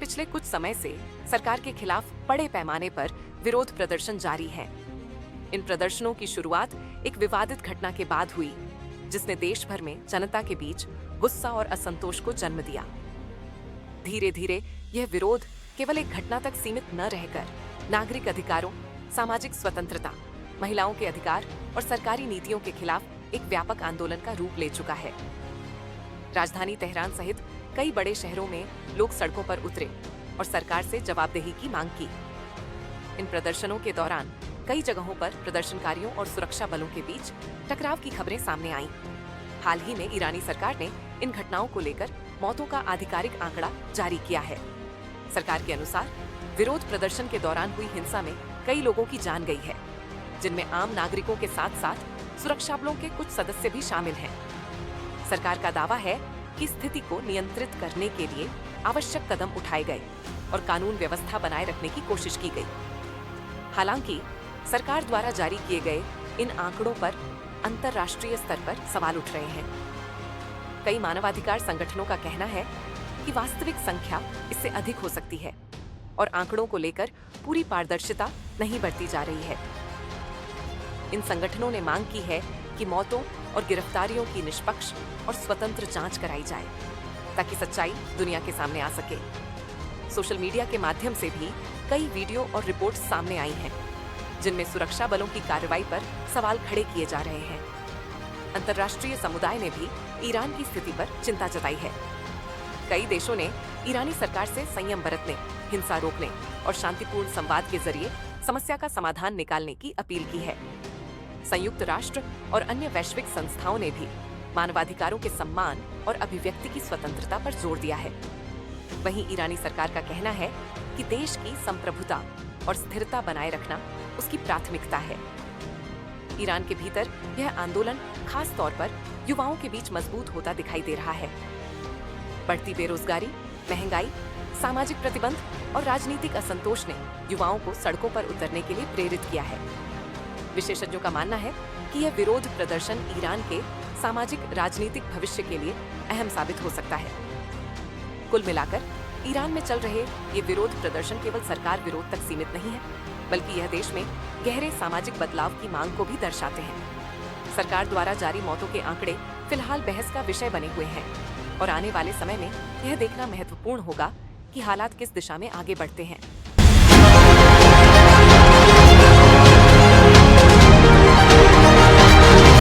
पिछले कुछ समय से सरकार के खिलाफ बड़े पैमाने पर विरोध प्रदर्शन जारी है। इन प्रदर्शनों की शुरुआत एक विवादित घटना के बाद हुई, जिसने देश भर में जनता के बीच गुस्सा और असंतोष को जन्म दिया। धीरे धीरे यह विरोध केवल एक घटना तक सीमित न रहकर नागरिक अधिकारों, सामाजिक स्वतंत्रता, महिलाओं के अधिकार और सरकारी नीतियों के खिलाफ एक व्यापक आंदोलन का रूप ले चुका है। राजधानी तेहरान सहित कई बड़े शहरों में लोग सड़कों पर उतरे और सरकार से जवाबदेही की मांग की। इन प्रदर्शनों के दौरान कई जगहों पर प्रदर्शनकारियों और सुरक्षा बलों के बीच टकराव की खबरें सामने आईं। हाल ही में ईरानी सरकार ने इन घटनाओं को लेकर मौतों का आधिकारिक आंकड़ा जारी किया है। सरकार के अनुसार विरोध प्रदर्शन के दौरान हुई हिंसा में कई लोगों की जान गई है, जिनमें आम नागरिकों के साथ साथ सुरक्षा बलों के कुछ सदस्य भी शामिल हैं। सरकार का दावा है कि स्थिति को नियंत्रित करने के लिए आवश्यक कदम उठाए गए और कानून व्यवस्था बनाए रखने की कोशिश की गई। हालांकि सरकार द्वारा जारी किए गए इन आंकड़ों पर अंतर्राष्ट्रीय स्तर पर सवाल उठ रहे हैं। कई मानवाधिकार संगठनों का कहना है कि वास्तविक संख्या इससे अधिक हो सकती है और आंकड़ों को लेकर पूरी पारदर्शिता नहीं बरती जा रही है। इन संगठनों ने मांग की है कि मौतों और गिरफ्तारियों की निष्पक्ष और स्वतंत्र जांच कराई जाए, ताकि सच्चाई दुनिया के सामने आ सके। सोशल मीडिया के माध्यम से भी कई वीडियो और रिपोर्ट्स सामने आई हैं, जिनमें सुरक्षा बलों की कार्रवाई पर सवाल खड़े किए जा रहे हैं। अंतर्राष्ट्रीय समुदाय ने भी ईरान की स्थिति पर चिंता जताई है। कई देशों ने ईरानी सरकार से संयम बरतने, हिंसा रोकने और शांतिपूर्ण संवाद के जरिए समस्या का समाधान निकालने की अपील की है। संयुक्त राष्ट्र और अन्य वैश्विक संस्थाओं ने भी मानवाधिकारों के सम्मान और अभिव्यक्ति की स्वतंत्रता पर जोर दिया है। वहीं ईरानी सरकार का कहना है कि देश की संप्रभुता और स्थिरता बनाए रखना उसकी प्राथमिकता है। ईरान के भीतर यह आंदोलन खास तौर पर युवाओं के बीच मजबूत होता दिखाई दे रहा है। बढ़ती बेरोजगारी, महंगाई, सामाजिक प्रतिबंध और राजनीतिक असंतोष ने युवाओं को सड़कों पर उतरने के लिए प्रेरित किया है। विशेषज्ञों का मानना है कि यह विरोध प्रदर्शन ईरान के सामाजिक राजनीतिक भविष्य के लिए अहम साबित हो सकता है। कुल मिलाकर ईरान में चल रहे ये विरोध प्रदर्शन केवल सरकार विरोध तक सीमित नहीं है, बल्कि यह देश में गहरे सामाजिक बदलाव की मांग को भी दर्शाते हैं। सरकार द्वारा जारी मौतों के आंकड़े फिलहाल बहस का विषय बने हुए हैं और आने वाले समय में यह देखना महत्वपूर्ण होगा कि हालात किस दिशा में आगे बढ़ते हैं।